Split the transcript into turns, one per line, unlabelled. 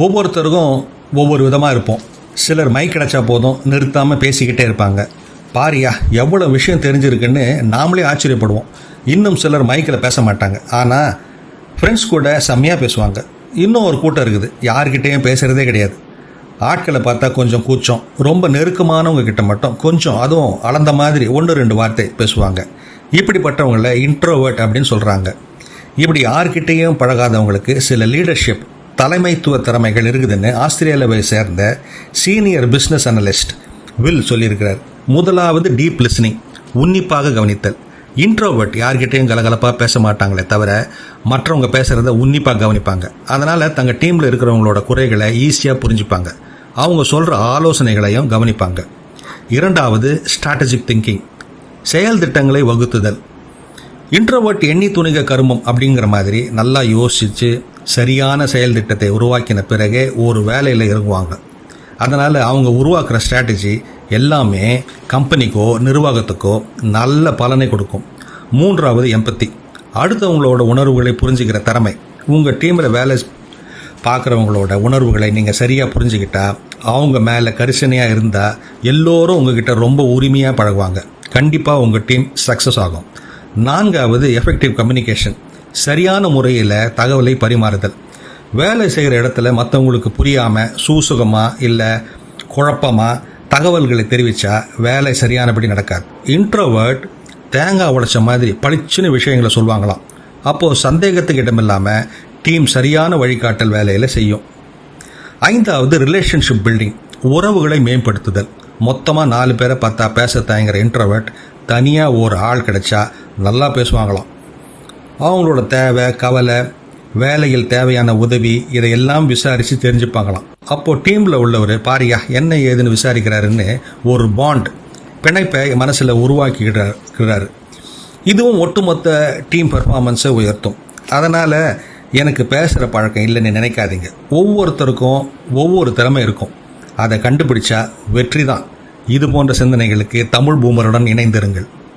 ஒவ்வொருத்தருக்கும் ஒவ்வொரு விதமாக இருப்போம். சிலர் மைக் கிடச்சா போதும் நிறுத்தாமல் பேசிக்கிட்டே இருப்பாங்க. பாரியா எவ்வளோ விஷயம் தெரிஞ்சிருக்குன்னு நாமளே ஆச்சரியப்படுவோம். இன்னும் சிலர் மைக்கில் பேச மாட்டாங்க, ஆனால் ஃப்ரெண்ட்ஸ் கூட செம்மையாக பேசுவாங்க. இன்னும் ஒரு கூட்டம் இருக்குது, யார்கிட்டேயும் பேசுகிறதே கிடையாது. ஆட்களை பார்த்தா கொஞ்சம் கூச்சம், ரொம்ப நெருக்கமானவங்க கிட்ட மட்டும் கொஞ்சம், அதுவும் அளந்த மாதிரி 1-2 வார்த்தை பேசுவாங்க. இப்படிப்பட்டவங்கள இன்ட்ரோவர்ட் அப்படின்னு சொல்கிறாங்க. இப்படி யார்கிட்டையும் பழகாதவங்களுக்கு சில லீடர்ஷிப் தலைமைத்துவ திறமைகள் இருக்குதுன்னு ஆஸ்திரேலியாவை சேர்ந்த சீனியர் பிஸ்னஸ் அனலிஸ்ட் வில் சொல்லியிருக்கிறார். முதலாவது டீப் லிஸ்னிங், உன்னிப்பாக கவனித்தல். இன்ட்ரோவர்ட் யார்கிட்டையும் கலகலப்பாக பேச மாட்டாங்களே தவிர மற்றவங்க பேசுகிறத உன்னிப்பாக கவனிப்பாங்க. அதனால் தங்கள் டீமில் இருக்கிறவங்களோட குறைகளை ஈஸியாக புரிஞ்சுப்பாங்க, அவங்க சொல்கிற ஆலோசனைகளையும் கவனிப்பாங்க. இரண்டாவது ஸ்ட்ராட்டஜிக் திங்கிங், செயல் திட்டங்களை வகுத்துதல். இன்ட்ரோவர்ட் எண்ணி துணிக கருமம் அப்படிங்கிற மாதிரி நல்லா யோசித்து சரியான செயல் திட்டத்தை உருவாக்கின பிறகே ஒரு வேலையில் இறங்குவாங்க. அதனால் அவங்க உருவாக்குற ஸ்ட்ராட்டஜி எல்லாமே கம்பெனிக்கோ நிர்வாகத்துக்கோ நல்ல பலனை கொடுக்கும். மூன்றாவது எம்பத்தி, அடுத்தவங்களோட உணர்வுகளை புரிஞ்சுக்கிற திறமை. உங்கள் டீமில் வேலை பார்க்குறவங்களோட உணர்வுகளை நீங்கள் சரியாக புரிஞ்சுக்கிட்டா, அவங்க மேலே கரிசனையாக இருந்தால் எல்லோரும் உங்ககிட்ட ரொம்ப உரிமையாக பழகுவாங்க. கண்டிப்பாக உங்கள் டீம் சக்ஸஸ் ஆகும். நான்காவது எஃபெக்டிவ் கம்யூனிகேஷன், சரியான முறையில் தகவலை பரிமாறுதல். வேலை செய்கிற இடத்துல மற்றவங்களுக்கு புரியாமல் சூசுகமாக இல்லை குழப்பமாக தகவல்களை தெரிவித்தா வேலை சரியானபடி நடக்காது. இன்ட்ரோவர்ட் தேங்காய் உடைச்ச மாதிரி பளிச்சுன்னு விஷயங்களை சொல்லுவாங்களாம். அப்போது சந்தேகத்துக்கு இடமில்லாமல் டீம் சரியான வழிகாட்டல் வேலையில் செய்யும். ஐந்தாவது ரிலேஷன்ஷிப் பில்டிங், உறவுகளை மேம்படுத்துதல். மொத்தமாக 4 பேரை பார்த்தா பேச தயங்குற இன்ட்ரோவர்ட் தனியாக ஒரு ஆள் கிடைச்சா நல்லா பேசுவாங்களாம். அவங்களோட தேவை, கவலை, வேலையில் தேவையான உதவி இதையெல்லாம் விசாரித்து தெரிஞ்சுப்பாங்களாம். அப்போது டீமில் உள்ளவர் பாரியா என்ன ஏதுன்னு விசாரிக்கிறாருன்னு ஒரு பாண்ட், பிணைப்பை மனசில் உருவாக்கிக்கிறாரு. இதுவும் ஒட்டுமொத்த டீம் பர்ஃபார்மன்ஸை உயர்த்தும். அதனால் எனக்கு பேசுகிற பழக்கம் இல்லைன்னு நினைக்காதீங்க. ஒவ்வொருத்தருக்கும் ஒவ்வொரு திறமை இருக்கும், அதை கண்டுபிடிச்சா வெற்றி தான். இது போன்ற சிந்தனைகளுக்கு தமிழ் பூமருடன் இணைந்திருங்கள்.